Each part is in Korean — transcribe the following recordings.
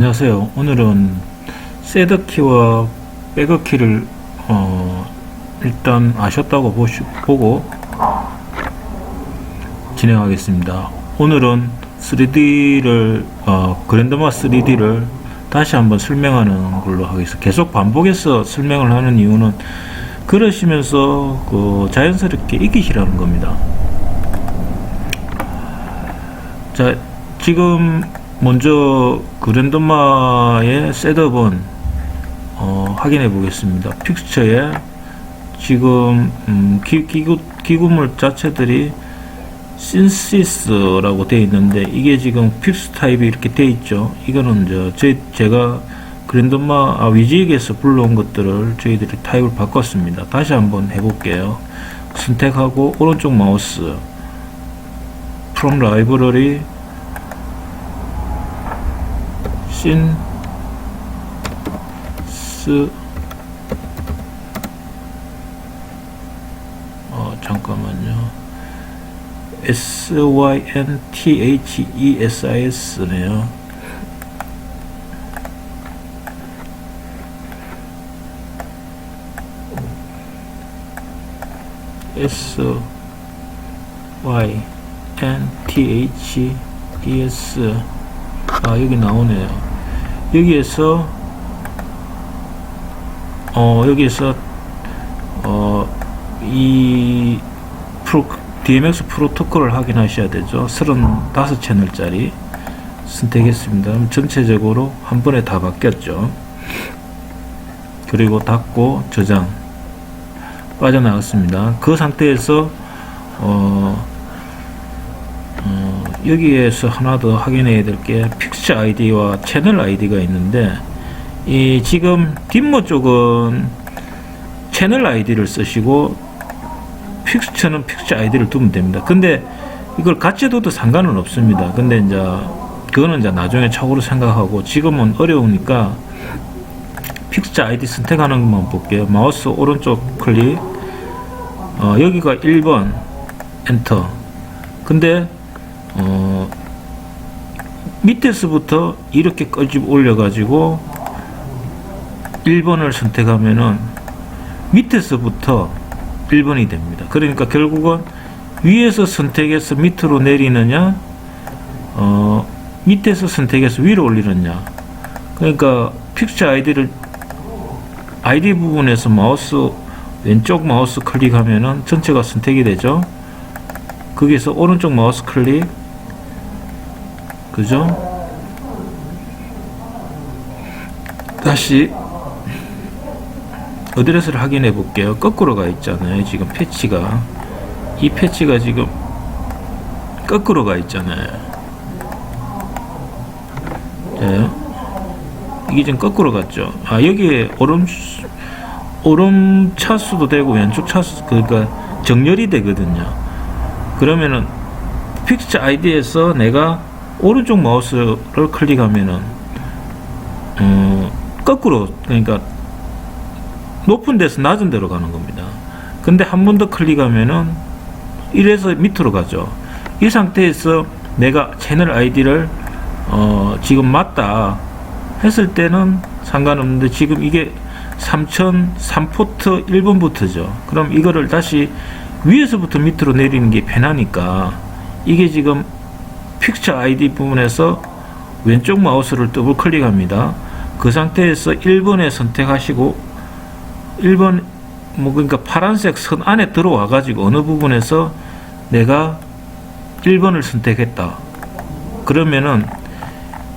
안녕하세요. 오늘은 셋업 키와 백업 키를 일단 아셨다고 보고 진행하겠습니다. 오늘은 3D를 그랜드마 3D를 다시 한번 설명하는 걸로 하겠습니다. 계속 반복해서 설명을 하는 이유는 그러시면서 자연스럽게 익히시라는 겁니다. 자, 지금 먼저 그랜드마의 셋업은 확인해 보겠습니다. 픽스처에 지금 기구물 자체들이 신시스라고 되어 있는데, 이게 지금 픽스 타입이 이렇게 되어 있죠. 이거는 제가 그랜드마 위직에서 불러온 것들을 저희들이 타입을 바꿨습니다. 다시 한번 해볼게요. 선택하고 오른쪽 마우스 From Library 잠깐만요. SYNTHESIS네요. SYNTHES 여기 나오네요. 여기에서 이 DMX 프로토콜을 확인하셔야 되죠. 35채널짜리 선택했습니다. 그럼 전체적으로 한 번에 다 바뀌었죠. 그리고 닫고 저장 빠져나갔습니다. 그 상태에서 여기에서 하나 더 확인해야 될 게 픽처 아이디와 채널 아이디가 있는데, 이 지금 뒷모 쪽은 채널 아이디를 쓰시고 픽처는 픽처 아이디를 두면 됩니다. 근데 이걸 같이 둬도 상관은 없습니다. 근데 이제 그거는 이제 나중에 차후로 생각하고, 지금은 어려우니까 픽처 아이디 선택하는 것만 볼게요. 마우스 오른쪽 클릭, 여기가 1번 엔터. 근데 밑에서부터 이렇게 끄집 올려 가지고 1번을 선택하면은 밑에서부터 1번이 됩니다. 그러니까 결국은 위에서 선택해서 밑으로 내리느냐, 밑에서 선택해서 위로 올리느냐. 그러니까 픽처 아이디 부분에서 왼쪽 마우스 클릭하면은 전체가 선택이 되죠. 거기서 오른쪽 마우스 클릭, 그죠? 다시 어드레스를 확인해 볼게요. 거꾸로 가 있잖아요. 지금 패치가, 이 패치가 지금 거꾸로 가 있잖아요. 네. 이게 지금 거꾸로 갔죠. 여기에 오름 차수도 되고 왼쪽 차수, 그러니까 정렬이 되거든요. 그러면은 픽처 아이디에서 내가 오른쪽 마우스를 클릭하면은 거꾸로, 그러니까 높은 데서 낮은 데로 가는 겁니다. 근데 한 번 더 클릭하면은 이래서 밑으로 가죠. 이 상태에서 내가 채널 아이디를 지금 맞다 했을 때는 상관없는데, 지금 이게 3003포트 1번부터죠. 그럼 이거를 다시 위에서부터 밑으로 내리는 게 편하니까, 이게 지금 픽처 아이디 부분에서 왼쪽 마우스를 더블 클릭합니다. 그 상태에서 1번에 선택하시고, 1번 그러니까 파란색 선 안에 들어와 가지고 어느 부분에서 내가 1번을 선택했다 그러면은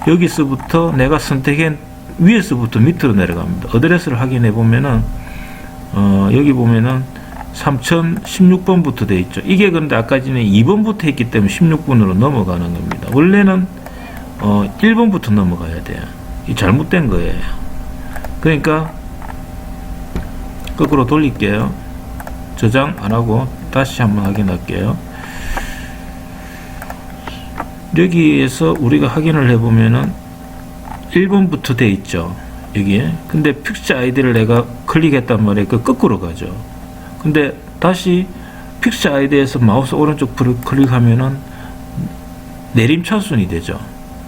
여기서부터 내가 선택한 위에서부터 밑으로 내려갑니다. 어드레스를 확인해 보면은 여기 보면은 3016번부터 되어 있죠. 이게 그런데 아까 전에 2번부터 했기 때문에 16번으로 넘어가는 겁니다. 원래는 1번부터 넘어가야 돼요. 이 잘못된 거예요. 그러니까 거꾸로 돌릴게요. 저장 안 하고 다시 한번 확인할게요. 여기에서 우리가 확인을 해 보면은 1번부터 되어 있죠. 여기에. 근데 픽처 아이디를 내가 클릭했단 말이에요. 그 거꾸로 가죠. 근데 다시 픽처 아이디에서 마우스 오른쪽 클릭하면은 내림 차순이 되죠.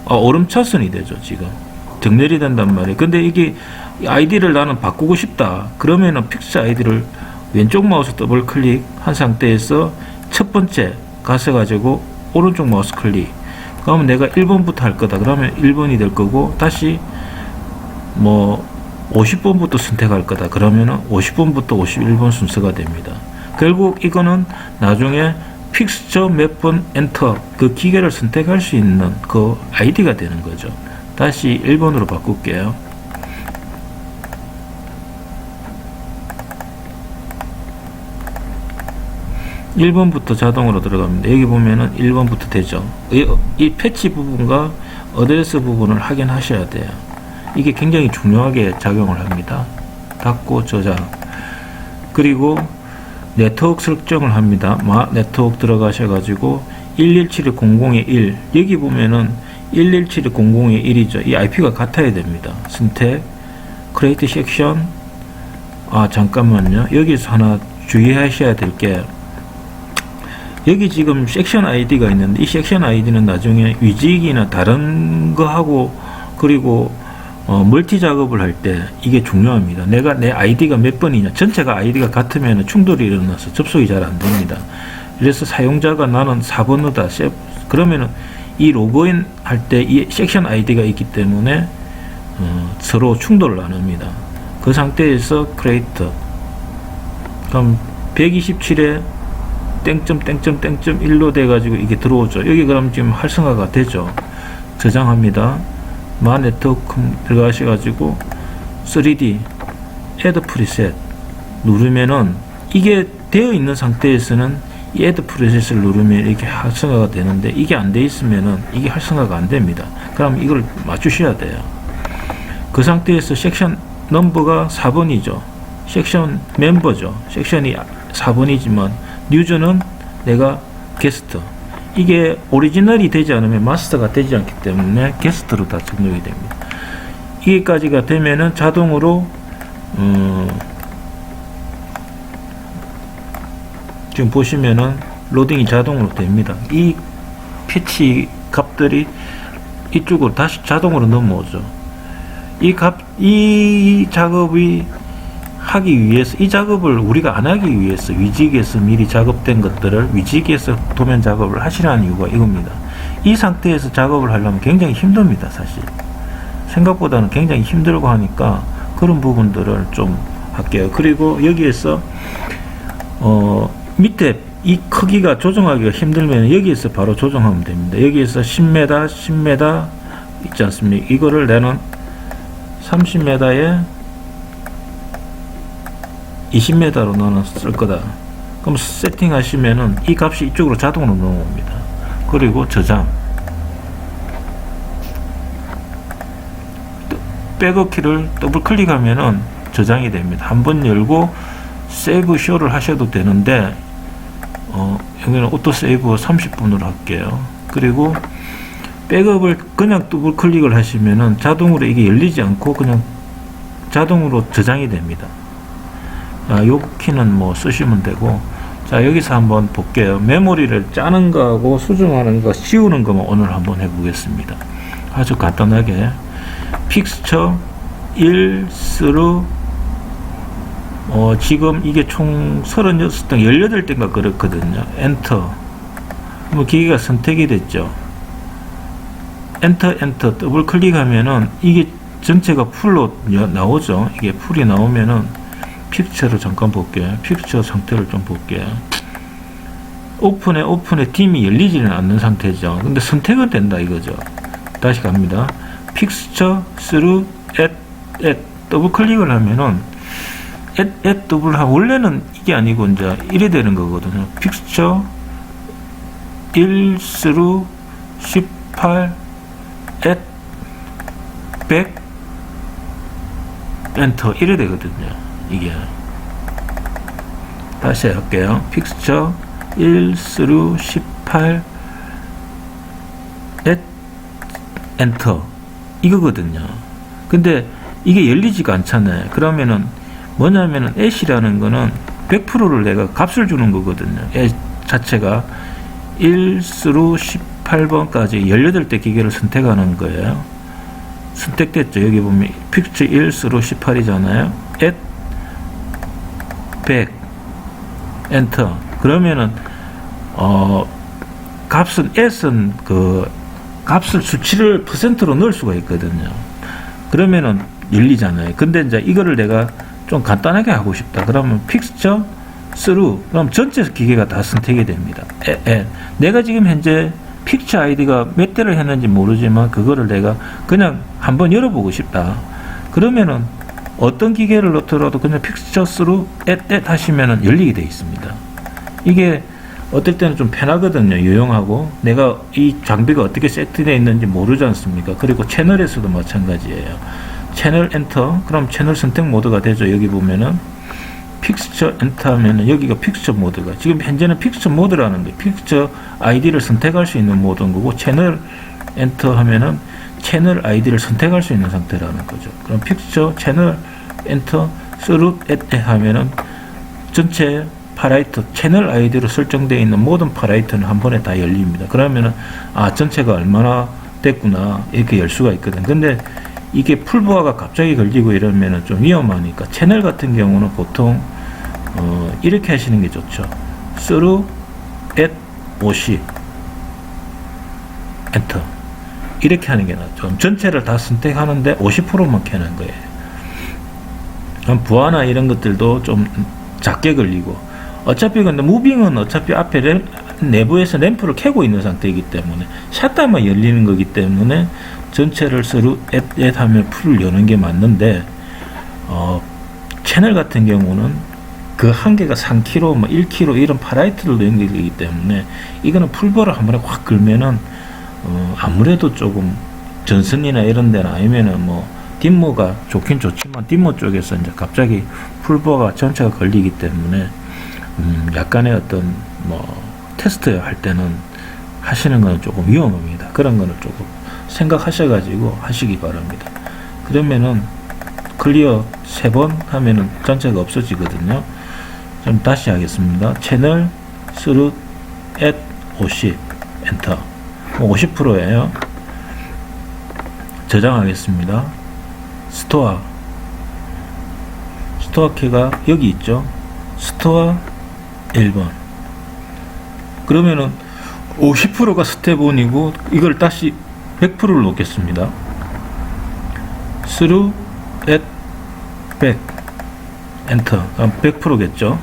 오름 차순이 되죠. 지금 정렬이 된단 말이에요. 근데 이게 아이디를 나는 바꾸고 싶다. 그러면은 픽스 아이디를 왼쪽 마우스 더블 클릭한 상태에서 첫 번째 가셔가지고 오른쪽 마우스 클릭. 그러면 내가 1번부터 할 거다. 그러면 1번이 될 거고, 다시 뭐 50번부터 선택할 거다. 그러면은 50번부터 51번 순서가 됩니다. 결국 이거는 나중에 픽스처 몇 번 엔터 그 기계를 선택할 수 있는 그 아이디가 되는 거죠. 다시 1번으로 바꿀게요. (1번부터) 자동으로 들어갑니다. 여기 보면은 1번부터 되죠. 이 패치 부분과 어드레스 부분을 확인하셔야 돼요. 이게 굉장히 중요하게 작용을 합니다. 닫고 저장. 그리고 네트워크 설정을 합니다. 네트워크 들어가셔가지고 117.00.1 여기 보면은 117.00.1이죠. 이 IP가 같아야 됩니다. 선택, 크리에이트 섹션. 잠깐만요. 여기서 하나 주의하셔야 될 게, 여기 지금 섹션 아이디가 있는데 이 섹션 아이디는 나중에 위직이나 다른 거하고 그리고 멀티 작업을 할 때 이게 중요합니다. 내가 내 아이디가 몇 번이냐, 전체가 아이디가 같으면 충돌이 일어나서 접속이 잘 안 됩니다. 그래서 사용자가 나는 4번이다. 그러면은 이 로그인 할 때 이 섹션 아이디가 있기 때문에 서로 충돌을 안 합니다. 그 상태에서 크리에이트. 그럼 127에 땡점 1로 돼가지고 이게 들어오죠. 여기 그럼 지금 활성화가 되죠. 저장합니다. 마 네트워크 들어가셔가지고 3D Add Preset 누르면은 이게 되어 있는 상태에서는 이 Add Preset을 누르면 이렇게 활성화가 되는데, 이게 안 돼 있으면은 이게 활성화가 안 됩니다. 그럼 이걸 맞추셔야 돼요. 그 상태에서 섹션 넘버가 4번이죠. 섹션 멤버죠. 섹션이 4번이지만 유저는 내가 게스트. 이게 오리지널이 되지 않으면 마스터가 되지 않기 때문에 게스트로 다 등록이 됩니다. 이게까지가 되면은 자동으로 지금 보시면은 로딩이 자동으로 됩니다. 이 패치 값들이 이쪽으로 다시 자동으로 넘어오죠. 이 작업이 하기 위해서, 이 작업을 우리가 안 하기 위해서 위직에서 미리 작업된 것들을 위직에서 도면 작업을 하시라는 이유가 이겁니다. 이 상태에서 작업을 하려면 굉장히 힘듭니다. 사실 생각보다는 굉장히 힘들고 하니까 그런 부분들을 좀 할게요. 그리고 여기에서 밑에 이 크기가 조정하기가 힘들면 여기에서 바로 조정하면 됩니다. 여기에서 10m 10m 있지 않습니까? 이거를 나는 30m에 20m로 나는 쓸 거다. 그럼 세팅 하시면은 이 값이 이쪽으로 자동으로 넘어옵니다. 그리고 저장. 백업 키를 더블 클릭하면은 저장이 됩니다. 한번 열고 세이브 쇼를 하셔도 되는데, 여기는 오토 세이브 30분으로 할게요. 그리고 백업을 그냥 더블 클릭을 하시면은 자동으로 이게 열리지 않고 그냥 자동으로 저장이 됩니다. 요 키는 뭐 쓰시면 되고. 자, 여기서 한번 볼게요. 메모리를 짜는 거하고 수정하는 거, 씌우는 거만 오늘 한번 해보겠습니다. 아주 간단하게 픽스처 1 through 지금 이게 총 36등 18대인가 그렇거든요. 엔터. 뭐 기계가 선택이 됐죠. 엔터 더블 클릭하면은 이게 전체가 풀로 나오죠. 이게 풀이 나오면은 픽처를 잠깐 볼게요. 픽처 상태를 좀 볼게요. 오픈에 딤이 열리지는 않는 상태죠. 근데 선택은 된다 이거죠. 다시 갑니다. 픽처 through add 더블 클릭을 하면은 add 더블 하면 원래는 이게 아니고 이제 이래 되는 거거든요. 픽처 1 through 18 add 100 엔터 이래 되거든요. 이게 다시 할게요. 픽스처 1 through 18 at 엔터 이거거든요. 근데 이게 열리지가 않잖아요. 그러면은 뭐냐면은 at이라는 거는 100%를 내가 값을 주는 거거든요. at 자체가 1 through 18번까지 18대 기계를 선택하는 거예요. 선택됐죠. 여기 보면 픽처 1 through 18이잖아요. at 100 엔터. 그러면은 값은 at은 그 값을 수치를 %로 넣을 수가 있거든요. 그러면은 열리잖아요. 근데 이제 이거를 내가 좀 간단하게 하고 싶다. 그러면 픽처 through, 그럼 전체 기계가 다 선택이 됩니다. 내가 지금 현재 픽처 아이디가 몇 대를 했는지 모르지만 그거를 내가 그냥 한번 열어보고 싶다. 그러면은 어떤 기계를 넣더라도 그냥 픽처 through at 하시면은 열리게 되어 있습니다. 이게 어떨 때는 좀 편하거든요. 유용하고 내가 이 장비가 어떻게 세트되어 있는지 모르지 않습니까? 그리고 채널에서도 마찬가지예요. 채널 엔터, 그럼 채널 선택 모드가 되죠. 여기 보면은 픽처 엔터 하면은 여기가 픽처 모드가, 지금 현재는 픽처 모드라는 게 픽처 아이디를 선택할 수 있는 모드인 거고, 채널 엔터 하면은 채널 아이디를 선택할 수 있는 상태라는 거죠. 그럼 픽처 채널 엔터 through at 하면은 전체 파라이터 채널 아이디로 설정되어 있는 모든 파라이터는 한 번에 다 열립니다. 그러면은 전체가 얼마나 됐구나 이렇게 열 수가 있거든. 근데 이게 풀보아가 갑자기 걸리고 이러면은 좀 위험하니까 채널 같은 경우는 보통 이렇게 하시는 게 좋죠. through at 50 엔터 이렇게 하는 게 낫죠. 전체를 다 선택하는데 50%만 켜는 거예요. 그럼 부하나 이런 것들도 좀 작게 걸리고, 어차피 근데 무빙은 어차피 앞에 내부에서 램프를 켜고 있는 상태이기 때문에 샷다만 열리는 거기 때문에 전체를 through at 하면 풀을 여는 게 맞는데, 채널 같은 경우는 그 한 개가 3kg, 뭐 1kg 이런 파라이트를 연결되기 때문에 이거는 풀보를 한 번에 확 걸면은 아무래도 조금 전선이나 이런 데는 아니면은 뭐 dim모가 좋긴 좋지만 dim모 쪽에서 이제 갑자기 풀보가 전체가 걸리기 때문에 약간의 어떤 뭐 테스트 할 때는 하시는 거는 조금 위험합니다. 그런 거는 조금 생각하셔가지고 하시기 바랍니다. 그러면은 클리어 3번 하면은 전체가 없어지거든요. 좀 다시 하겠습니다. 채널 through at 50 엔터 50%예요. 저장하겠습니다. 스토어 키가 여기 있죠. 스토어 1번. 그러면은 50%가 스텝 1이고 이걸 다시 100%를 놓겠습니다. through at 100 엔터. 100%겠죠.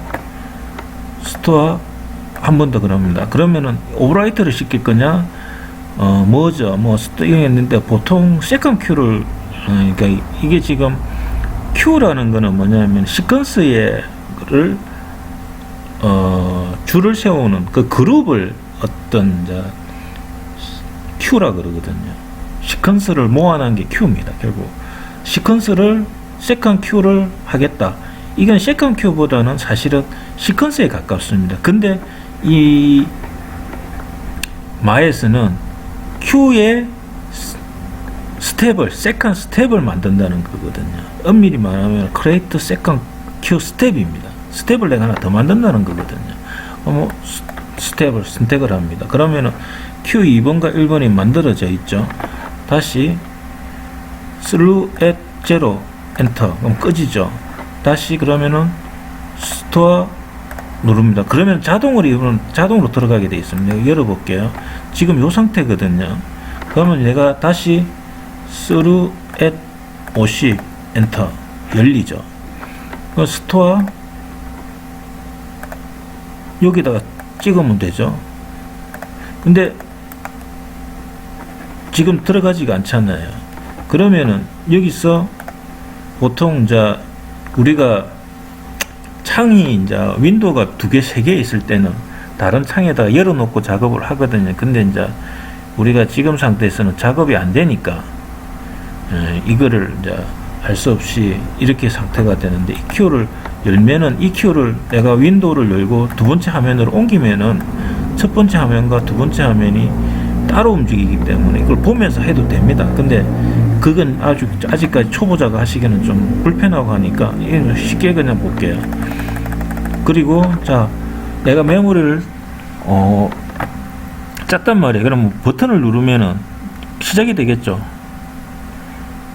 스토어 한 번 더 그럽니다. 그러면은 오버라이트를 시킬 거냐 뭐죠, 뭐 했는데 보통 세컨 큐를 그러니까 이게 지금 큐라는 거는 뭐냐면 시퀀스를 줄을 세우는 그 그룹을 어떤 큐라 그러거든요. 시퀀스를 모아놓은 게 큐입니다. 결국 시퀀스를 세컨 큐를 하겠다. 이건 세컨 큐보다는 사실은 시퀀스에 가깝습니다. 근데 이 마에서는 큐의 스텝을 세컨 스텝을 만든다는 거거든요. 엄밀히 말하면 크레이트 세컨 큐 스텝입니다. 스텝을 내가 하나 더 만든다는 거거든요. 뭐 스텝을 선택을 합니다. 그러면은 큐 2번과 1번이 만들어져 있죠. 다시 through at 0 엔터. 그럼 끄지죠. 다시 그러면은 스토어 누릅니다. 그러면 자동으로 들어가게 되어 있습니다. 열어볼게요. 지금 이 상태거든요. 그러면 내가 다시 through at 50 엔터 열리죠. 그 스토어 여기다가 찍으면 되죠. 근데 지금 들어가지가 않잖아요. 그러면은 여기서 보통 이제 우리가 창이 이제 윈도우가 2개, 3개 있을 때는 다른 창에다가 열어놓고 작업을 하거든요. 근데 이제 우리가 지금 상태에서는 작업이 안 되니까 이거를 이제 할 수 없이 이렇게 상태가 되는데, 이 키를 열면은 이 키를 내가 윈도우를 열고 두 번째 화면으로 옮기면은 첫 번째 화면과 두 번째 화면이 따로 움직이기 때문에 이걸 보면서 해도 됩니다. 근데 그건 아직까지 초보자가 하시기는 좀 불편하고 하니까 쉽게 그냥 볼게요. 그리고 자, 내가 메모리를 짰단 말이에요. 그럼 버튼을 누르면은 시작이 되겠죠.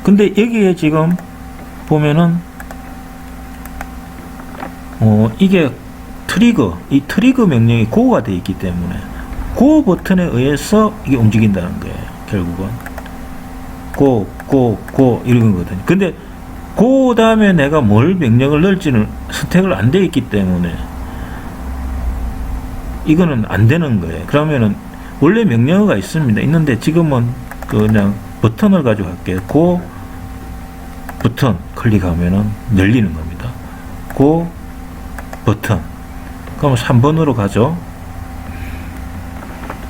근데 여기에 지금 보면은 이게 이 트리거 명령이 고가 되어 있기 때문에 고 버튼에 의해서 이게 움직인다는 거예요. 결국은 고 이런 거거든요. 근데 그 다음에 내가 뭘 명령을 넣을지는 선택을 안 돼 있기 때문에 이거는 안 되는 거예요. 그러면은 원래 명령어가 있는데 지금은 그냥 버튼을 가지고 할게요. 고 버튼 클릭하면은 열리는 겁니다. 고 버튼. 그럼 3번으로 가죠.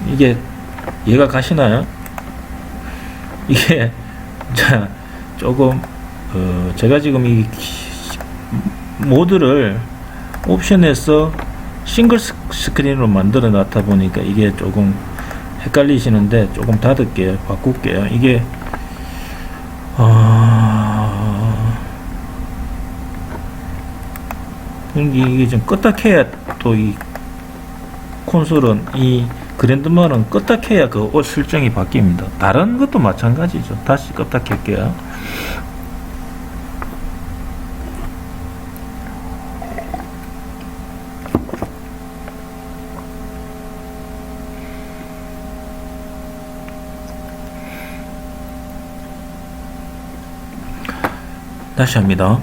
이게 얘가 가시나요? 이게 자 조금 제가 지금 이 모드를 옵션에서 싱글 스크린으로 만들어 놨다 보니까 이게 조금 헷갈리시는데 조금 닫을게요. 바꿀게요. 이게 이게 좀 껐다 켜야 또 이 콘솔은 이 그랜드마는 껐다 켜야 그 옷 설정이 바뀝니다. 다른 것도 마찬가지죠. 다시 껐다 켤게요. 다시 합니다.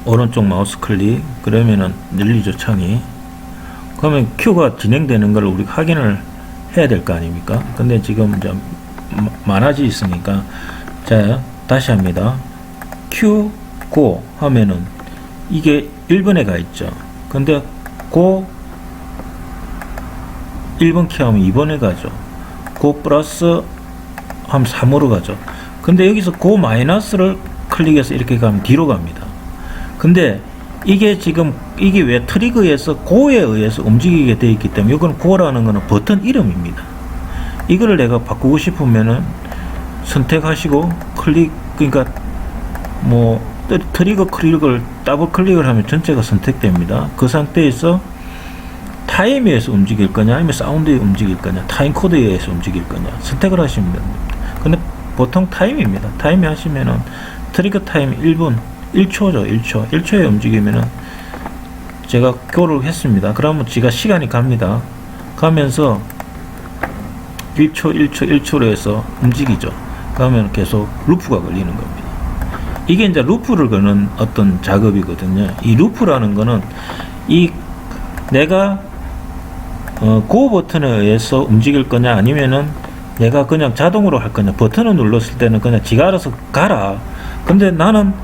오른쪽 마우스 클릭. 그러면은 열리죠, 창이. 그러면 큐가 진행되는 걸 우리 확인을 해야 될 거 아닙니까? 근데 지금 이제 많아져 있으니까, 자, 다시 합니다. 큐, 고 하면은 이게 1번에 가 있죠. 근데 고 1번 키 하면 2번에 가죠. 고 플러스 하면 3으로 가죠. 근데 여기서 고 마이너스를 클릭해서 이렇게 가면 뒤로 갑니다. 근데 이게 지금 이게 왜 트리거에서 고에 의해서 움직이게 되어 있기 때문에 이건 고라는 거는 버튼 이름입니다. 이거를 내가 바꾸고 싶으면은 선택하시고 클릭, 그러니까 뭐 트리거 클릭을 더블 클릭을 하면 전체가 선택됩니다. 그 상태에서 타임에 의해서 움직일 거냐 아니면 사운드에 움직일 거냐 타임 코드에 의해서 움직일 거냐 선택을 하시면 됩니다. 근데 보통 타임입니다. 타임에 하시면은 트리거 타임 1분 1초죠. 1초에 움직이면은 제가 교를 했습니다. 그러면 지가 시간이 갑니다. 가면서 1초로 해서 움직이죠. 그러면 계속 루프가 걸리는 겁니다. 이게 이제 루프를 거는 어떤 작업이거든요. 이 루프라는 거는 이 내가 고 버튼에 의해서 움직일 거냐 아니면은 내가 그냥 자동으로 할 거냐. 버튼을 눌렀을 때는 그냥 지가 알아서 가라. 근데 나는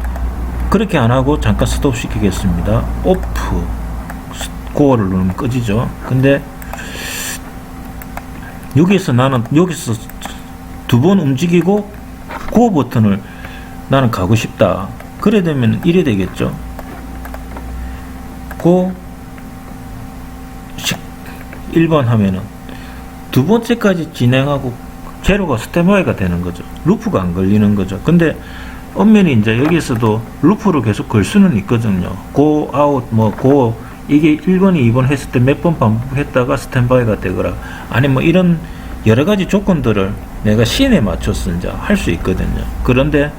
그렇게 안 하고 잠깐 스톱 시키겠습니다. 오프. 고를 누르면 꺼지죠. 근데 여기서 나는 여기서 두 번 움직이고 고 버튼을 나는 가고 싶다. 그래 되면 이래 되겠죠. 고 1번 하면은 두 번째까지 진행하고 제로가 스탠바이가 되는 거죠. 루프가 안 걸리는 거죠. 근데 엄연히 이제 여기서도 루프를 계속 걸 수는 있거든요. 고 아웃 고 이게 1번 2번 했을 때 몇 번 반복했다가 스탠바이가 되거나 아니면 뭐 이런 여러 가지 조건들을 내가 시간에 맞춰서 이제 할 수 있거든요. 그런데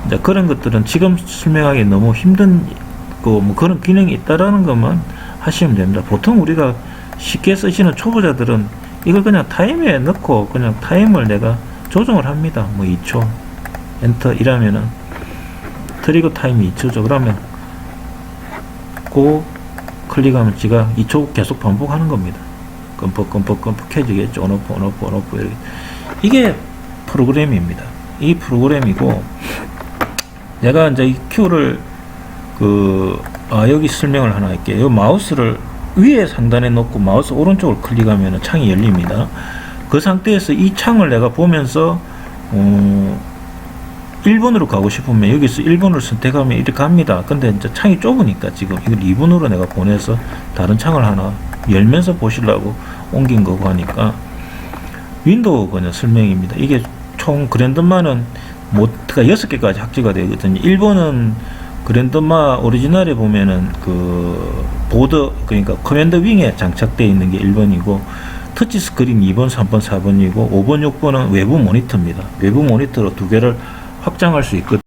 이제 그런 것들은 지금 설명하기 너무 힘든 뭐 그런 기능이 있다라는 것만 하시면 됩니다. 보통 우리가 쉽게 쓰시는 초보자들은 이걸 그냥 타임에 넣고 그냥 타임을 내가 조정을 합니다. 뭐 2초 엔터 이라면은 트리거 타임이 2초죠. 그러면 고 클릭하면 지가 2초 계속 반복하는 겁니다. 끔뻑해지겠죠. 온오프 이렇게. 이게 프로그램입니다. 이 프로그램이고 내가 이제 이 큐를 여기 설명을 하나 할게요. 이 마우스를 위에 상단에 놓고 마우스 오른쪽을 클릭하면 창이 열립니다. 그 상태에서 이 창을 내가 보면서 1번으로 가고 싶으면 여기서 1번을 선택하면 이렇게 갑니다. 근데 이제 창이 좁으니까 지금 이걸 2번으로 내가 보내서 다른 창을 하나 열면서 보시려고 옮긴 거고 하니까 윈도우 그냥 설명입니다. 이게 총 그랜드마는 모드가 6개까지 확대가 되거든요. 1번은 그랜드마 오리지널에 보면은 그 보드 그러니까 커맨드 윙에 장착되어 있는 게 1번이고 터치 스크린 2번, 3번, 4번이고 5번, 6번은 외부 모니터입니다. 외부 모니터로 두 개를 확장할 수 있거든요.